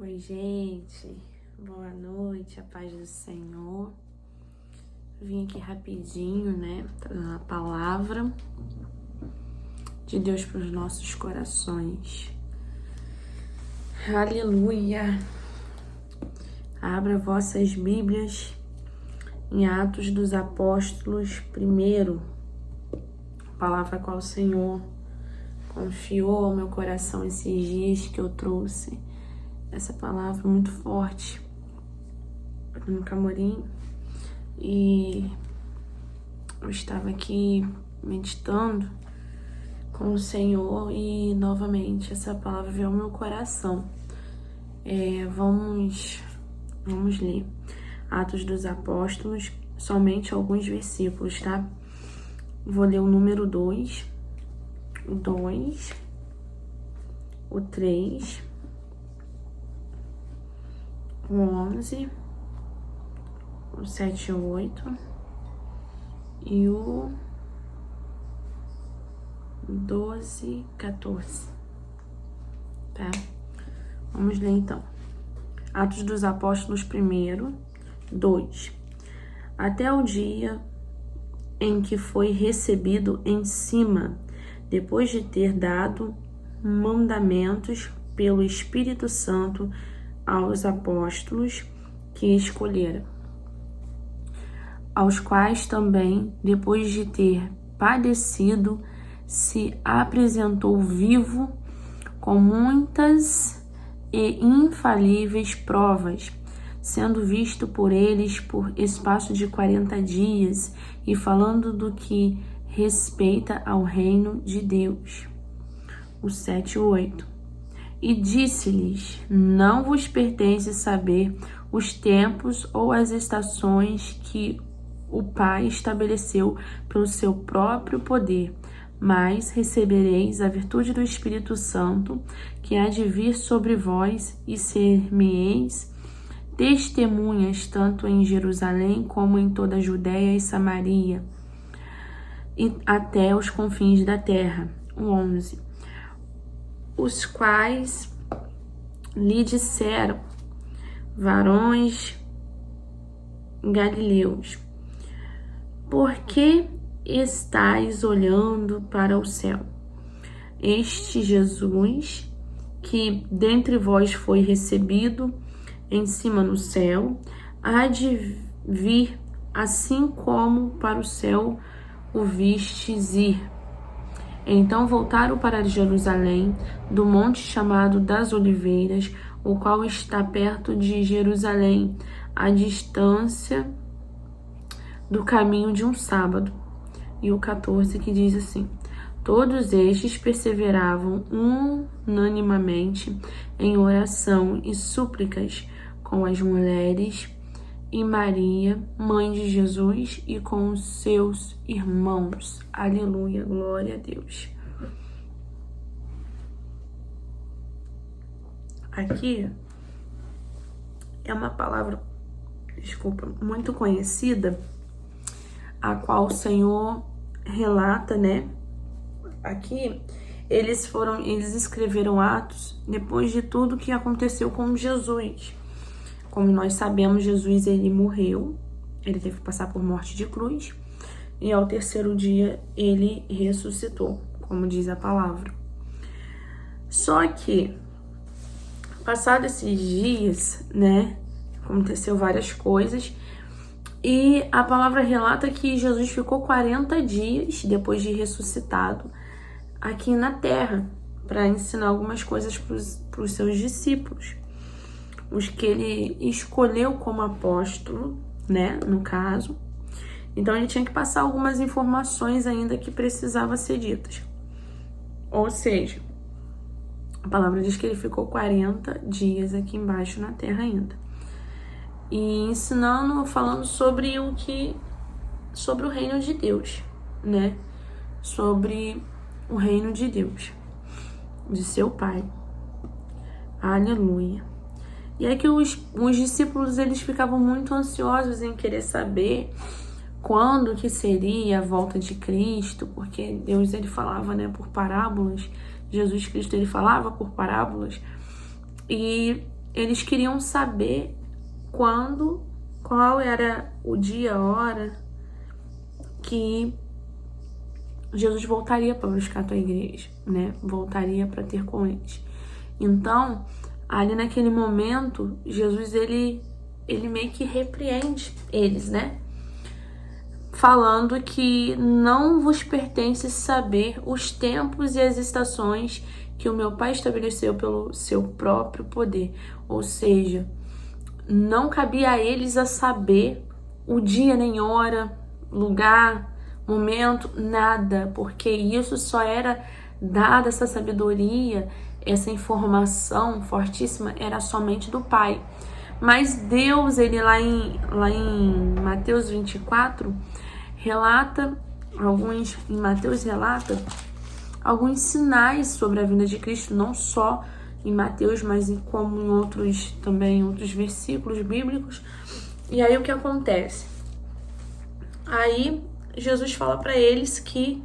Oi, gente. Boa noite, a paz do Senhor. Vim aqui rapidinho, né, trazendo a palavra de Deus para os nossos corações. Aleluia. Abra vossas Bíblias em Atos dos Apóstolos, primeiro, palavra qual o Senhor confiou ao meu coração esses dias que eu trouxe essa palavra muito forte no Camorim, e eu estava aqui meditando com o Senhor e novamente essa palavra veio ao meu coração. Vamos ler Atos dos Apóstolos, somente alguns versículos, tá? Vou ler o número 2, o 2, o 3, o 11, o 7 e o 8 e o 12, 14, tá? Vamos ler então. Atos dos Apóstolos primeiro, 2. Até o dia em que foi recebido em cima, depois de ter dado mandamentos pelo Espírito Santo aos apóstolos que escolhera, aos quais também, depois de ter padecido, se apresentou vivo com muitas e infalíveis provas, sendo visto por eles por espaço de 40 dias e falando do que respeita ao reino de Deus. O 7 e 8. E disse-lhes: não vos pertence saber os tempos ou as estações que o Pai estabeleceu pelo seu próprio poder, mas recebereis a virtude do Espírito Santo, que há de vir sobre vós, e ser-me-eis testemunhas tanto em Jerusalém como em toda a Judéia e Samaria, e até os confins da terra. O 11. Os quais lhe disseram: varões galileus, por que estáis olhando para o céu? Este Jesus, que dentre vós foi recebido em cima no céu, há de vir assim como para o céu o vistes ir. Então voltaram para Jerusalém, do monte chamado das Oliveiras, o qual está perto de Jerusalém, à distância do caminho de um sábado. E o 14, que diz assim: todos estes perseveravam unanimemente em oração e súplicas com as mulheres e Maria, mãe de Jesus, e com os seus irmãos. Aleluia, glória a Deus. Aqui é uma palavra, muito conhecida, a qual o Senhor relata, né? Aqui eles escreveram Atos depois de tudo que aconteceu com Jesus. Como nós sabemos, Jesus ele morreu, ele teve que passar por morte de cruz, e ao terceiro dia ele ressuscitou, como diz a palavra. Só que, passados esses dias, né, aconteceu várias coisas, e a palavra relata que Jesus ficou 40 dias depois de ressuscitado aqui na terra, para ensinar algumas coisas para os seus discípulos, os que ele escolheu como apóstolo, né, no caso. Então ele tinha que passar algumas informações ainda que precisavam ser ditas. Ou seja, a palavra diz que ele ficou 40 dias aqui embaixo na terra ainda. E ensinando, falando sobre o reino de Deus, né? Sobre o reino de Deus, de seu Pai. Aleluia. E é que os discípulos, eles ficavam muito ansiosos em querer saber quando que seria a volta de Cristo, porque Deus, ele falava, né, por parábolas. Jesus Cristo, ele falava por parábolas. E eles queriam saber qual era o dia, a hora que Jesus voltaria para buscar a tua igreja, né? Voltaria para ter com eles. Então, ali naquele momento, Jesus, ele meio que repreende eles, né? Falando que não vos pertence saber os tempos e as estações que o meu Pai estabeleceu pelo seu próprio poder. Ou seja, não cabia a eles a saber o dia, nem hora, lugar, momento, nada, porque isso só era dada, essa sabedoria, essa informação fortíssima, era somente do Pai. Mas Deus, ele lá em Mateus 24, Mateus relata alguns sinais sobre a vinda de Cristo, não só em Mateus, mas como em outros versículos bíblicos. E aí o que acontece? Aí Jesus fala para eles que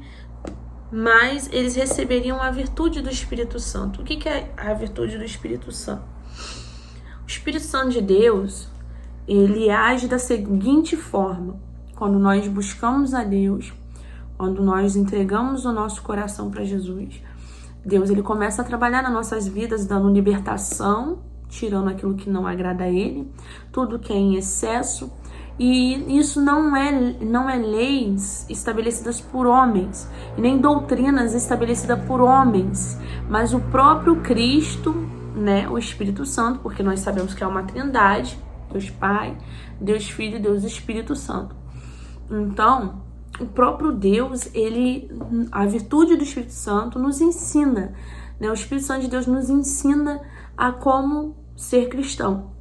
eles receberiam a virtude do Espírito Santo. O que é a virtude do Espírito Santo? O Espírito Santo de Deus, ele age da seguinte forma: quando nós buscamos a Deus, quando nós entregamos o nosso coração para Jesus, Deus, ele começa a trabalhar nas nossas vidas, dando libertação, tirando aquilo que não agrada a ele, tudo que é em excesso. E isso não é leis estabelecidas por homens, nem doutrinas estabelecidas por homens, mas o próprio Cristo, né, o Espírito Santo, porque nós sabemos que é uma trindade, Deus Pai, Deus Filho e Deus Espírito Santo. Então, o próprio Deus, a virtude do Espírito Santo nos ensina, né? O Espírito Santo de Deus nos ensina a como ser cristão,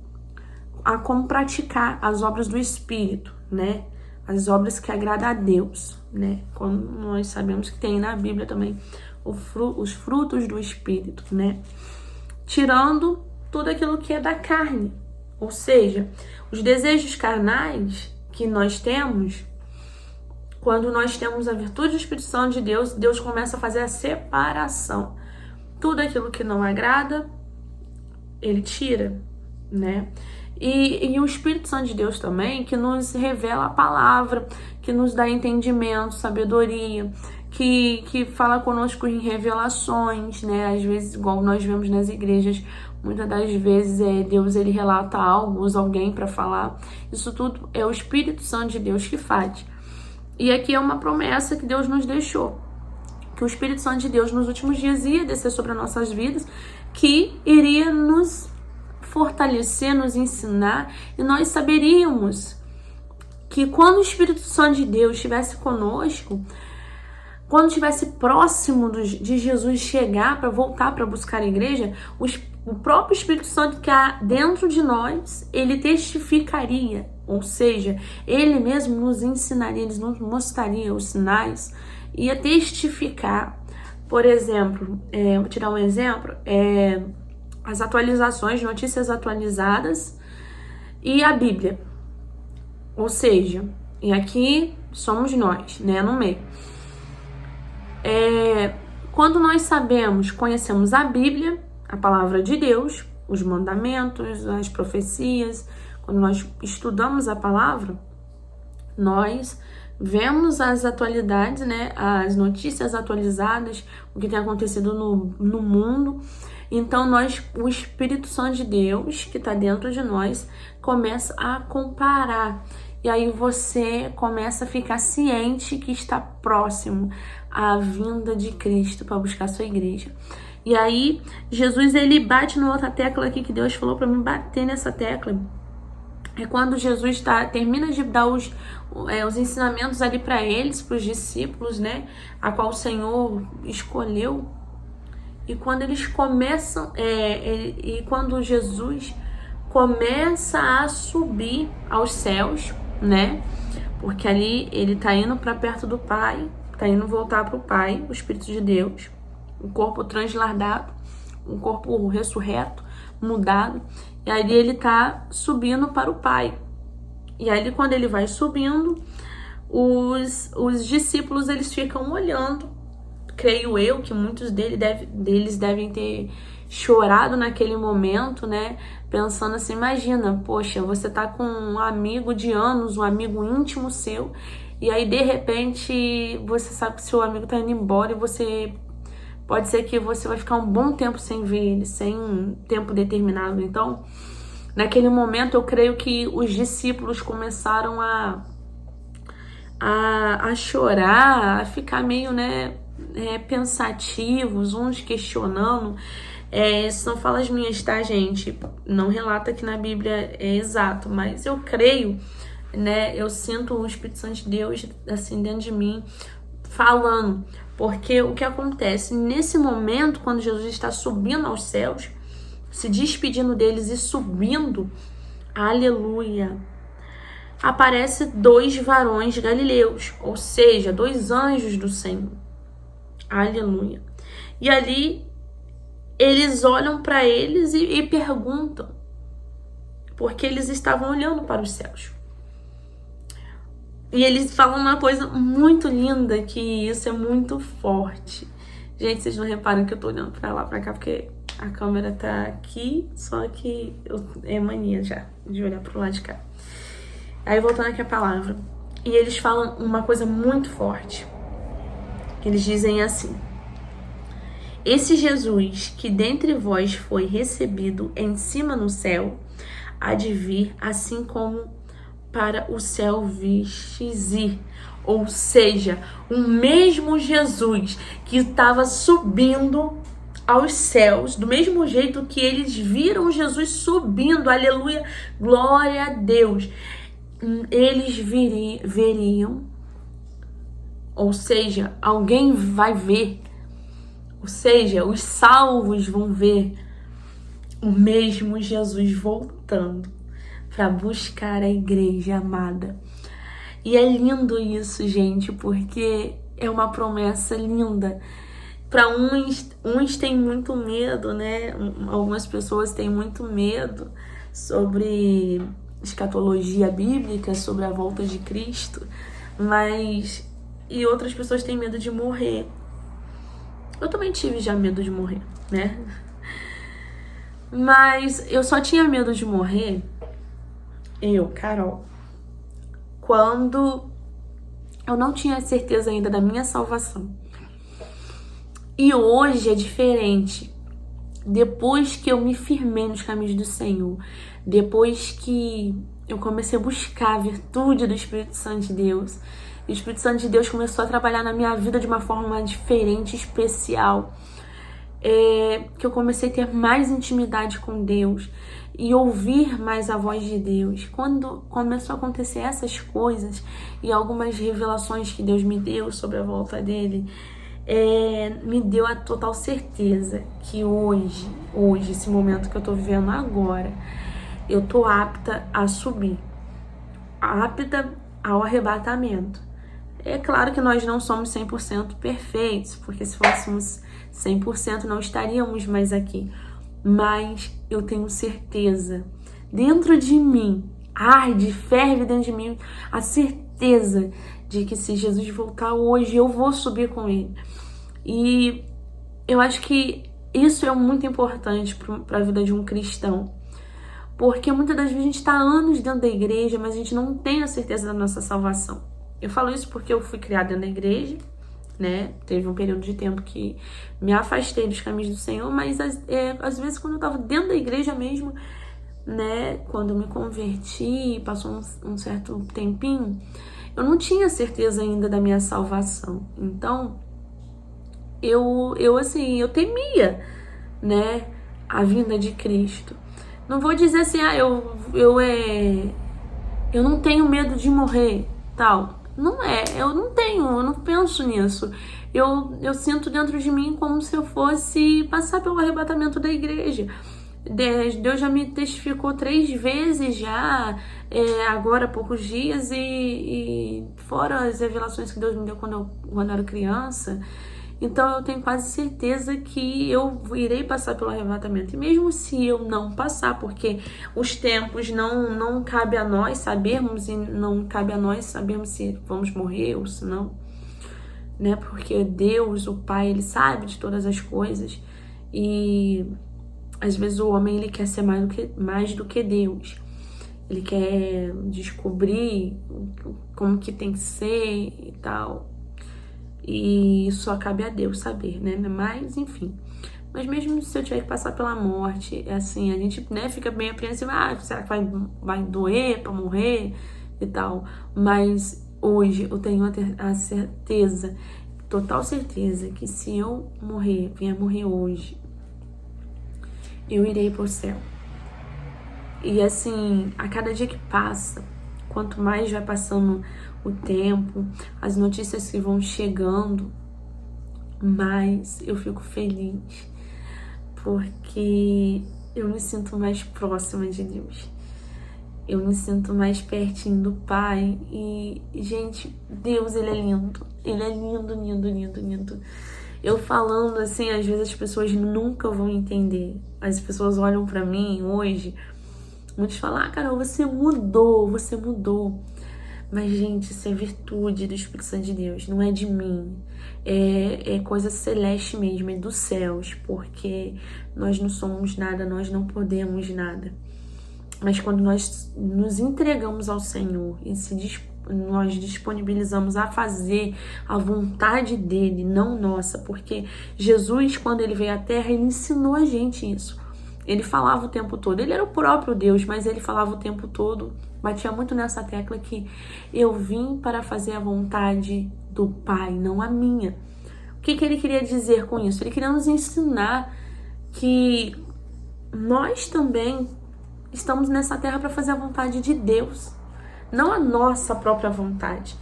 a como praticar as obras do Espírito, né? As obras que agradam a Deus, né? Como nós sabemos que tem na Bíblia também os frutos do Espírito, né? Tirando tudo aquilo que é da carne, ou seja, os desejos carnais que nós temos. Quando nós temos a virtude do Espírito Santo de Deus, Deus começa a fazer a separação. Tudo aquilo que não agrada, ele tira, né? E o Espírito Santo de Deus também, que nos revela a palavra, que nos dá entendimento, sabedoria, que fala conosco em revelações, né? Às vezes, igual nós vemos nas igrejas, muitas das vezes Deus, ele relata algo, usa alguém para falar. Isso tudo é o Espírito Santo de Deus que faz. E aqui é uma promessa que Deus nos deixou, que o Espírito Santo de Deus nos últimos dias ia descer sobre as nossas vidas, que iria nos fortalecer, nos ensinar, e nós saberíamos que quando o Espírito Santo de Deus estivesse conosco, quando estivesse próximo de Jesus chegar para voltar para buscar a igreja, o próprio Espírito Santo que há dentro de nós, ele testificaria, ou seja, ele mesmo nos ensinaria, ele nos mostraria os sinais, ia testificar. Por exemplo, vou tirar um exemplo, as atualizações, notícias atualizadas e a Bíblia. Ou seja, e aqui somos nós, né, no meio. Quando nós conhecemos a Bíblia, a palavra de Deus, os mandamentos, as profecias, quando nós estudamos a palavra, nós vemos as atualidades, né, as notícias atualizadas, o que tem acontecido no mundo. Então, o Espírito Santo de Deus, que está dentro de nós, começa a comparar. E aí você começa a ficar ciente que está próximo à vinda de Cristo para buscar a sua igreja. E aí, Jesus, ele bate na outra tecla aqui que Deus falou para mim bater nessa tecla. É quando Jesus termina de dar os ensinamentos ali para eles, para os discípulos, né? A qual o Senhor escolheu. E quando eles começam, e quando Jesus começa a subir aos céus, né? Porque ali ele tá indo para perto do Pai, tá indo voltar para o Pai, o Espírito de Deus, o corpo transladado, um corpo ressurreto, mudado. E aí ele tá subindo para o Pai. E aí quando ele vai subindo, os discípulos eles ficam olhando. Creio eu que muitos deles devem ter chorado naquele momento, né? Pensando assim, imagina, poxa, você tá com um amigo de anos, um amigo íntimo seu, e aí de repente você sabe que seu amigo tá indo embora e você pode ser que você vai ficar um bom tempo sem ver ele, sem um tempo determinado. Então, naquele momento eu creio que os discípulos começaram a chorar, a ficar meio, né, pensativos, uns questionando. São falas minhas, tá, gente? Não relata que na Bíblia é exato, mas eu creio, né? Eu sinto o Espírito Santo de Deus, assim, dentro de mim, falando. Porque o que acontece? Nesse momento, quando Jesus está subindo aos céus, se despedindo deles e subindo, aleluia, aparece 2 varões galileus, ou seja, 2 anjos do Senhor. Aleluia. E ali eles olham para eles e perguntam, porque eles estavam olhando para os céus. E eles falam uma coisa muito linda, que isso é muito forte. Gente, vocês não reparam que eu tô olhando pra lá, pra cá, porque a câmera tá aqui, só que é mania já de olhar pro lado de cá. Aí, voltando aqui a palavra. E eles falam uma coisa muito forte. Eles dizem assim: esse Jesus que dentre vós foi recebido em cima no céu, há de vir assim como para o céu vistes ir. Ou seja, o mesmo Jesus que estava subindo aos céus, do mesmo jeito que eles viram Jesus subindo, aleluia, glória a Deus, eles veriam, ou seja, alguém vai ver, ou seja, os salvos vão ver o mesmo Jesus voltando para buscar a igreja amada. E é lindo isso, gente, porque é uma promessa linda. Para uns têm muito medo, né? Algumas pessoas têm muito medo sobre escatologia bíblica, sobre a volta de Cristo, e outras pessoas têm medo de morrer. Eu também tive já medo de morrer, né? Mas eu só tinha medo de morrer, Carol, quando eu não tinha certeza ainda da minha salvação. E hoje é diferente. Depois que eu me firmei nos caminhos do Senhor, depois que eu comecei a buscar a virtude do Espírito Santo de Deus, o Espírito Santo de Deus começou a trabalhar na minha vida de uma forma diferente, especial, que eu comecei a ter mais intimidade com Deus e ouvir mais a voz de Deus. Quando começou a acontecer essas coisas e algumas revelações que Deus me deu sobre a volta dele, me deu a total certeza que hoje, esse momento que eu tô vivendo agora, eu tô apta a subir, apta ao arrebatamento. É claro que nós não somos 100% perfeitos, porque se fôssemos 100% não estaríamos mais aqui. Mas eu tenho certeza, dentro de mim, arde, ferve dentro de mim, a certeza de que se Jesus voltar hoje, eu vou subir com ele. E eu acho que isso é muito importante para a vida de um cristão. Porque muitas das vezes a gente está anos dentro da igreja, mas a gente não tem a certeza da nossa salvação. Eu falo isso porque eu fui criada dentro da igreja, né? Teve um período de tempo que me afastei dos caminhos do Senhor, mas às vezes quando eu estava dentro da igreja mesmo, né? Quando eu me converti, passou um certo tempinho, eu não tinha certeza ainda da minha salvação. Então, eu temia, né? A vinda de Cristo. Não vou dizer assim, eu não tenho medo de morrer, tal. Não eu não penso nisso. Eu sinto dentro de mim como se eu fosse passar pelo arrebatamento da igreja. Deus já me testificou 3 vezes já, agora há poucos dias, e fora as revelações que Deus me deu quando eu era criança. Então eu tenho quase certeza que eu irei passar pelo arrebatamento. E mesmo se eu não passar, porque os tempos não cabe a nós sabermos, e não cabe a nós sabermos se vamos morrer ou se não, né? Porque Deus, o Pai, Ele sabe de todas as coisas. E Às vezes o homem, ele quer ser mais do que Deus. Ele quer descobrir como que tem que ser e tal. E isso cabe a Deus saber, né? Mas, enfim. Mas mesmo se eu tiver que passar pela morte, é assim, a gente, né, fica bem apreensivo. Será que vai doer pra morrer e tal? Mas hoje eu tenho a certeza, total certeza, que se eu vier morrer hoje, eu irei pro céu. E assim, a cada dia que passa, quanto mais vai passando o tempo, as notícias que vão chegando, mais eu fico feliz, porque eu me sinto mais próxima de Deus. Eu me sinto mais pertinho do Pai. E, gente, Deus, Ele é lindo. Ele é lindo, lindo, lindo, lindo. Eu falando assim, às vezes as pessoas nunca vão entender. As pessoas olham pra mim hoje, muitos falam, Carol, você mudou, você mudou. Mas, gente, isso é virtude do Espírito Santo de Deus, não é de mim. É coisa celeste mesmo, é dos céus, porque nós não somos nada, nós não podemos nada. Mas quando nós nos entregamos ao Senhor e nós disponibilizamos a fazer a vontade dele, não nossa, porque Jesus, quando ele veio à Terra, ele ensinou a gente isso. Ele falava o tempo todo, ele era o próprio Deus, mas ele falava o tempo todo, batia muito nessa tecla que eu vim para fazer a vontade do Pai, não a minha. O que ele queria dizer com isso? Ele queria nos ensinar que nós também estamos nessa terra para fazer a vontade de Deus, não a nossa própria vontade.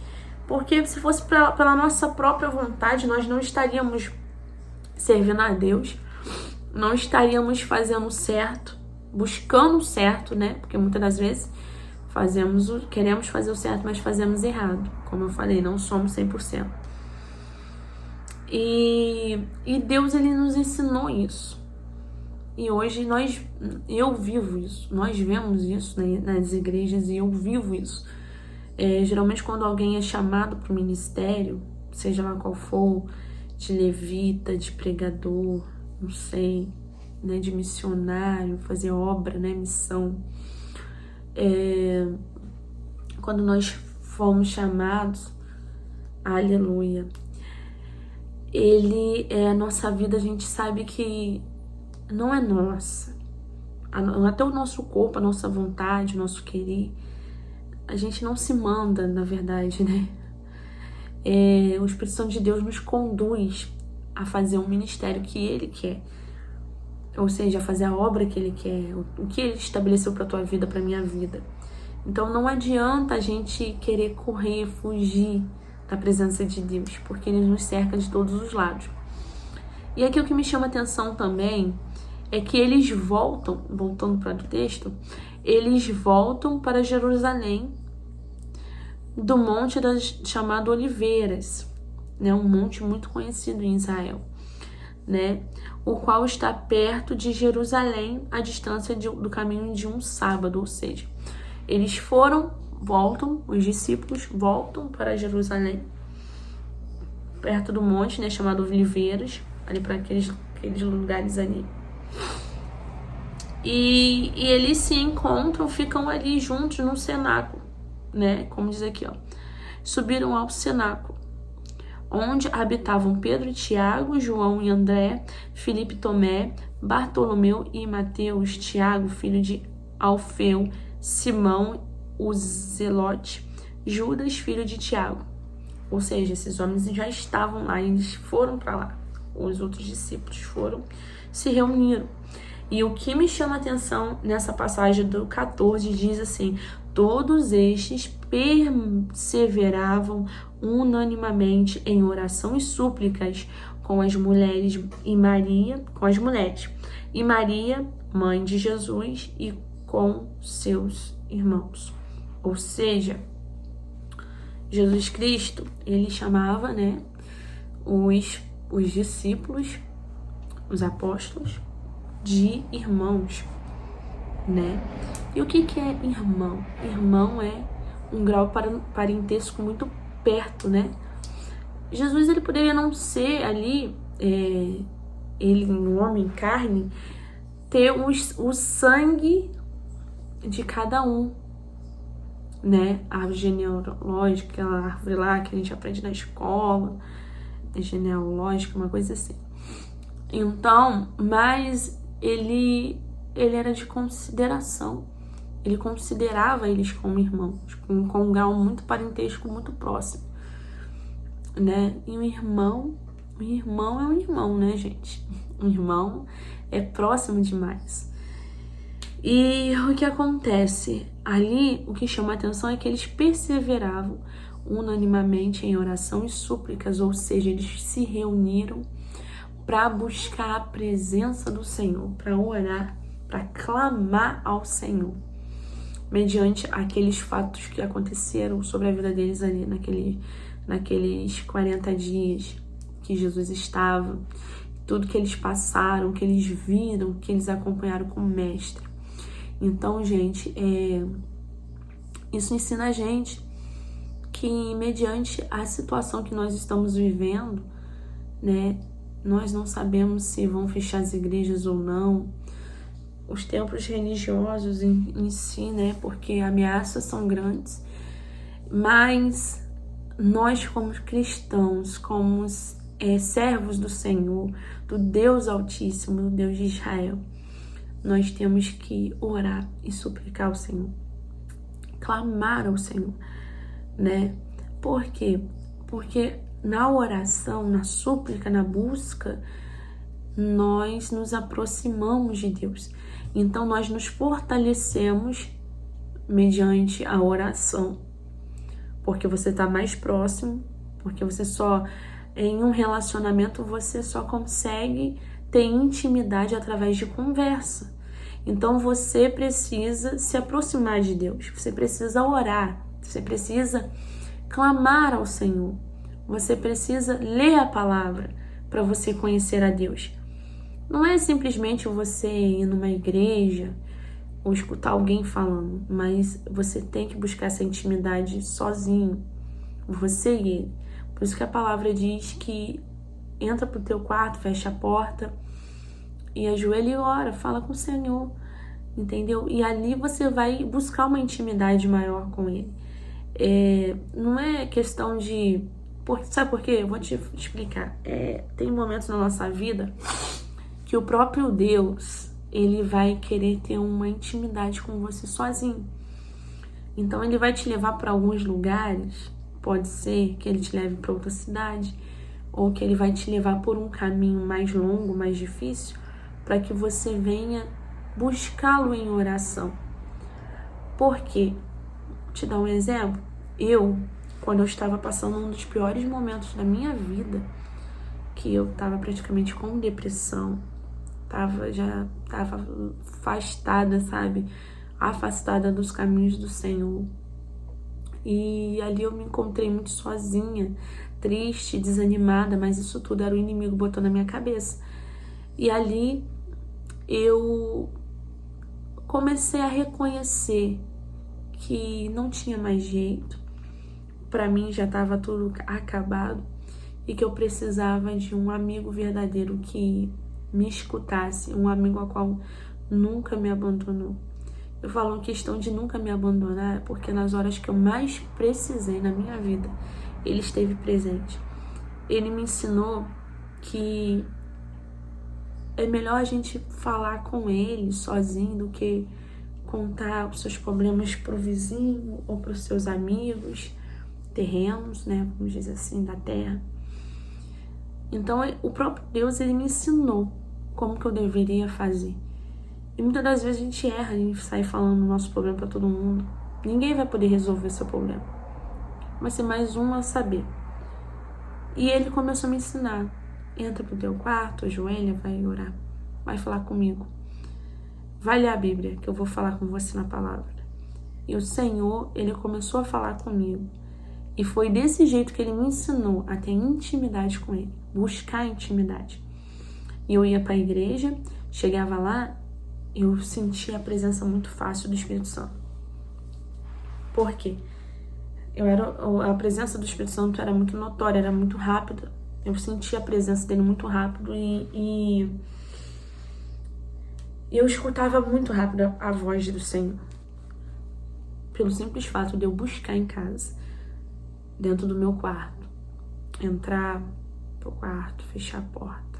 Porque se fosse pela nossa própria vontade, nós não estaríamos servindo a Deus, não estaríamos fazendo o certo, buscando o certo, né? Porque muitas das vezes queremos fazer o certo, mas fazemos errado. Como eu falei, não somos 100%. E Deus, ele nos ensinou isso. E hoje eu vivo isso, nós vemos isso, né, nas igrejas, e eu vivo isso. Geralmente quando alguém é chamado para o ministério, seja lá qual for, de levita, de pregador, não sei, né, de missionário, fazer obra, né, missão. Quando nós fomos chamados, aleluia, a nossa vida, a gente sabe que não é nossa. Até o nosso corpo, a nossa vontade, o nosso querer, a gente não se manda, na verdade, né? O Espírito Santo de Deus nos conduz a fazer um ministério que Ele quer. Ou seja, a fazer a obra que Ele quer, o que Ele estabeleceu para tua vida, para minha vida. Então não adianta a gente querer correr, fugir da presença de Deus, porque Ele nos cerca de todos os lados. E aqui o que me chama a atenção também é que eles voltando para o texto, eles voltam para Jerusalém do monte chamado Oliveiras, né? Um monte muito conhecido em Israel, né? O qual está perto de Jerusalém, a distância do caminho de um sábado, ou seja, eles os discípulos voltam para Jerusalém, perto do monte, né? Chamado Oliveiras, ali para aqueles lugares ali. E eles se encontram, ficam ali juntos no cenáculo, né? Como diz aqui, ó. Subiram ao cenáculo, onde habitavam Pedro e Tiago, João e André, Filipe e Tomé, Bartolomeu e Mateus, Tiago, filho de Alfeu, Simão, o Zelote, Judas, filho de Tiago. Ou seja, esses homens já estavam lá, eles foram para lá. Os outros discípulos se reuniram. E o que me chama a atenção nessa passagem do 14 diz assim: todos estes perseveravam unanimemente em oração e súplicas com as mulheres, e Maria, mãe de Jesus, e com seus irmãos. Ou seja, Jesus Cristo, ele chamava, né, os discípulos, os apóstolos, de irmãos, né? E o que é irmão? Irmão é um grau parentesco muito perto, né? Jesus, ele poderia não ser ali, ele um homem em carne, ter o sangue de cada um, né? A árvore genealógica, aquela árvore lá que a gente aprende na escola, genealógica, uma coisa assim. Então, mas ele era de consideração. Ele considerava eles como irmãos, com um grau muito parentesco, muito próximo, né? E um irmão é um irmão, né, gente? Um irmão é próximo demais. E o que acontece? Ali, o que chama a atenção é que eles perseveravam unanimamente em oração e súplicas, ou seja, eles se reuniram para buscar a presença do Senhor, para orar, para clamar ao Senhor, mediante aqueles fatos que aconteceram sobre a vida deles ali naqueles 40 dias que Jesus estava, tudo que eles passaram, que eles viram, que eles acompanharam como mestre. Então, gente, isso ensina a gente que, mediante a situação que nós estamos vivendo, né, nós não sabemos se vão fechar as igrejas ou não, os templos religiosos em si, né, porque ameaças são grandes, mas nós, como cristãos, como servos do Senhor, do Deus Altíssimo, do Deus de Israel, nós temos que orar e suplicar ao Senhor, clamar ao Senhor, né? Por quê? Porque na oração, na súplica, na busca, nós nos aproximamos de Deus. Então nós nos fortalecemos mediante a oração, porque você está mais próximo, porque você só, em um relacionamento, você só consegue ter intimidade através de conversa. Então você precisa se aproximar de Deus, você precisa orar, você precisa clamar ao Senhor, você precisa ler a palavra para você conhecer a Deus. Não é simplesmente você ir numa igreja ou escutar alguém falando, mas você tem que buscar essa intimidade sozinho, você e ele. Por isso que a palavra diz que entra pro teu quarto, fecha a porta e ajoelha e ora, fala com o Senhor, entendeu? E ali você vai buscar uma intimidade maior com ele. Não é questão de... Sabe por quê? Eu vou te explicar. Tem momentos na nossa vida que o próprio Deus, ele vai querer ter uma intimidade com você sozinho. Então ele vai te levar para alguns lugares, pode ser que ele te leve para outra cidade, ou que ele vai te levar por um caminho mais longo, mais difícil, para que você venha buscá-lo em oração. Por quê? Vou te dar um exemplo. Quando eu estava passando um dos piores momentos da minha vida, que eu estava praticamente com depressão, já estava afastada, sabe? Afastada dos caminhos do Senhor. E ali eu me encontrei muito sozinha, triste, desanimada, mas isso tudo era o inimigo botando na minha cabeça. E ali eu comecei a reconhecer que não tinha mais jeito, para mim já estava tudo acabado e que eu precisava de um amigo verdadeiro que me escutasse, um amigo ao qual nunca me abandonou. Eu falo em questão de nunca me abandonar porque nas horas que eu mais precisei na minha vida, ele esteve presente. Ele me ensinou que é melhor a gente falar com ele sozinho do que contar os seus problemas pro vizinho ou pros seus amigos terrenos, né, vamos dizer assim, da terra. Então, o próprio Deus, ele me ensinou como que eu deveria fazer. E muitas das vezes a gente erra, a gente sai falando o nosso problema para todo mundo. Ninguém vai poder resolver seu problema. Vai ser mais um a saber. E ele começou a me ensinar. Entra pro teu quarto, ajoelha, vai orar. Vai falar comigo. Vai ler a Bíblia, que eu vou falar com você na palavra. E o Senhor, ele começou a falar comigo. E foi desse jeito que ele me ensinou a ter intimidade com ele. Buscar intimidade. E eu ia para a igreja, chegava lá, eu sentia a presença muito fácil do Espírito Santo. Por quê? A presença do Espírito Santo era muito notória, era muito rápida. Eu sentia a presença dele muito rápido e E eu escutava muito rápido a voz do Senhor. Pelo simples fato de eu buscar em casa, dentro do meu quarto, entrar pro quarto, fechar a porta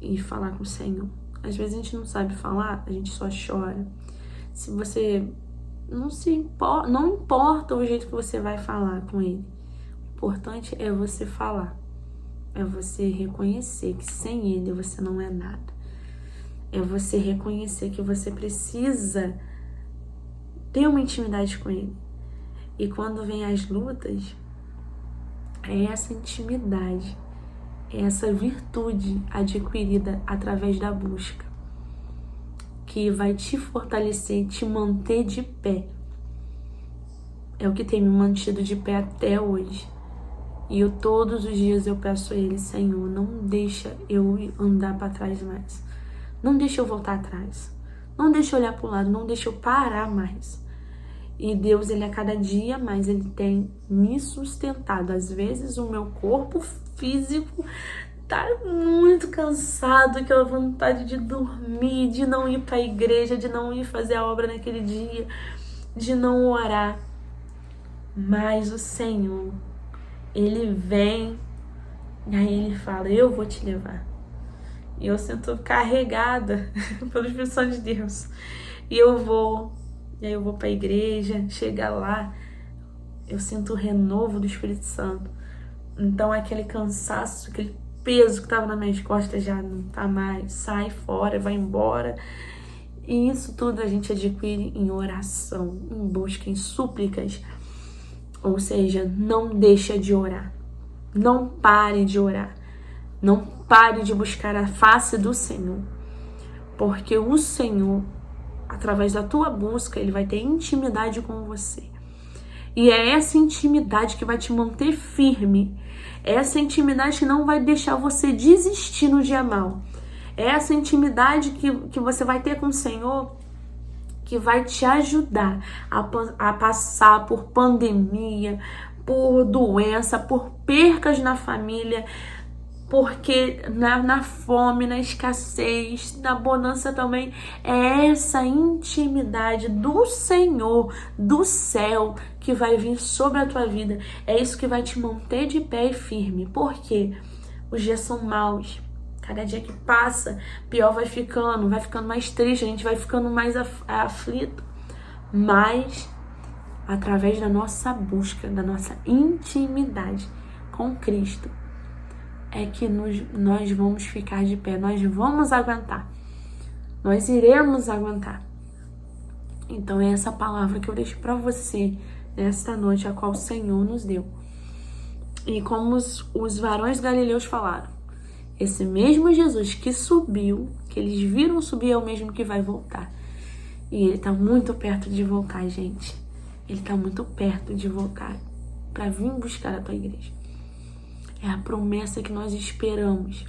e falar com o Senhor. Às vezes a gente não sabe falar, a gente só chora. Se você não importa o jeito que você vai falar com Ele. O importante é você falar. É você reconhecer que sem Ele você não é nada. É você reconhecer que você precisa ter uma intimidade com Ele. E quando vem as lutas, é essa intimidade, é essa virtude adquirida através da busca que vai te fortalecer, te manter de pé. É o que tem me mantido de pé até hoje. E todos os dias eu peço a Ele, Senhor, não deixa eu andar para trás mais. Não deixa eu voltar atrás. Não deixa eu olhar para o lado, não deixa eu parar mais. E Deus, Ele a cada dia mais, Ele tem me sustentado. Às vezes o meu corpo físico tá muito cansado, que é a vontade de dormir, de não ir para a igreja, de não ir fazer a obra naquele dia, de não orar. Mas o Senhor, Ele vem, e aí Ele fala, eu vou te levar. E eu sinto carregada pelo Espírito Santo de Deus. E eu vou para a igreja, chega lá, eu sinto o renovo do Espírito Santo. Então aquele cansaço, aquele peso que estava nas minhas costas já não tá mais, sai fora, vai embora. E isso tudo a gente adquire em oração, em busca, em súplicas. Ou seja, não deixa de orar. Não pare de orar. Não pare de buscar a face do Senhor. Porque o Senhor, através da tua busca, Ele vai ter intimidade com você. E é essa intimidade que vai te manter firme. É essa intimidade que não vai deixar você desistir no dia mal. É essa intimidade que você vai ter com o Senhor que vai te ajudar a passar por pandemia, por doença, por percas na família, porque na fome, na escassez, na bonança também, é essa intimidade do Senhor, do céu, que vai vir sobre a tua vida. É isso que vai te manter de pé e firme, porque os dias são maus. Cada dia que passa, pior vai ficando mais triste, a gente vai ficando mais aflito. Mas, através da nossa busca, da nossa intimidade com Cristo, é que nós vamos ficar de pé, nós vamos aguentar, nós iremos aguentar. Então é essa palavra que eu deixo para você nesta noite, a qual o Senhor nos deu. E como os varões galileus falaram, esse mesmo Jesus que subiu, que eles viram subir, é o mesmo que vai voltar. E Ele tá muito perto de voltar, gente. Ele tá muito perto de voltar para vir buscar a tua igreja. É a promessa que nós esperamos.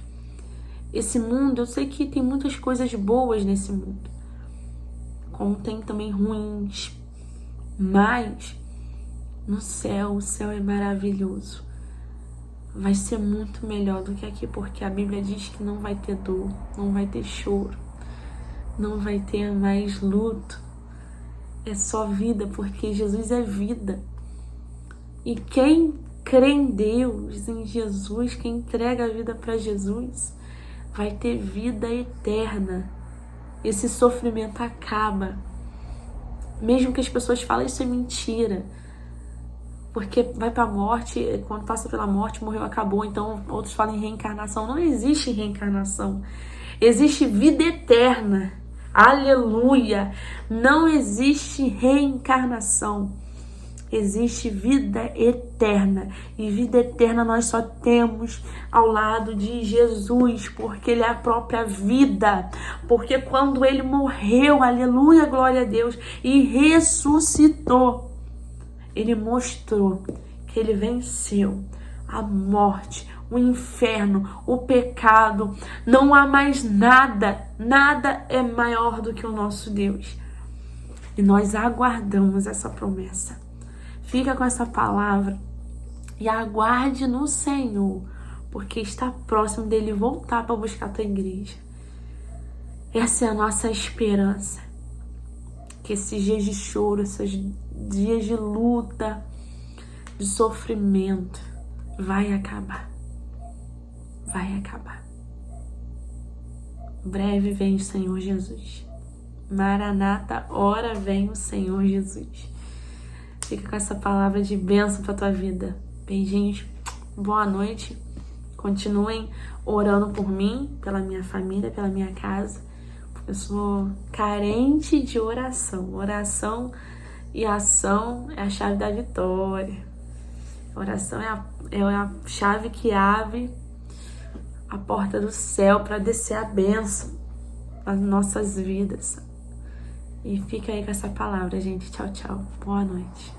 Esse mundo, eu sei que tem muitas coisas boas nesse mundo, como tem também ruins, mas no céu, o céu é maravilhoso. Vai ser muito melhor do que aqui, porque a Bíblia diz que não vai ter dor, não vai ter choro, não vai ter mais luto. É só vida, porque Jesus é vida. E quem crê em Deus, em Jesus, quem entrega a vida para Jesus, vai ter vida eterna. Esse sofrimento acaba. Mesmo que as pessoas falem isso é mentira. Porque vai para a morte, quando passa pela morte, morreu, acabou. Então outros falam em reencarnação. Não existe reencarnação. Existe vida eterna. Aleluia! Não existe reencarnação. Existe vida eterna. E vida eterna nós só temos ao lado de Jesus, porque Ele é a própria vida. Porque quando Ele morreu, aleluia, glória a Deus, e ressuscitou, Ele mostrou que Ele venceu a morte, o inferno, o pecado. Não há mais nada, nada é maior do que o nosso Deus. E nós aguardamos essa promessa. Fica com essa palavra e aguarde no Senhor, porque está próximo dele voltar para buscar a tua igreja. Essa é a nossa esperança. Que esses dias de choro, esses dias de luta, de sofrimento, vai acabar. Vai acabar. Breve vem o Senhor Jesus. Maranata, ora vem o Senhor Jesus. Fica com essa palavra de bênção pra tua vida. Beijinhos, boa noite. Continuem orando por mim, pela minha família, pela minha casa. Eu sou carente de oração. Oração e ação é a chave da vitória. Oração é a chave que abre a porta do céu para descer a bênção nas nossas vidas. E fica aí com essa palavra, gente. Tchau, tchau. Boa noite.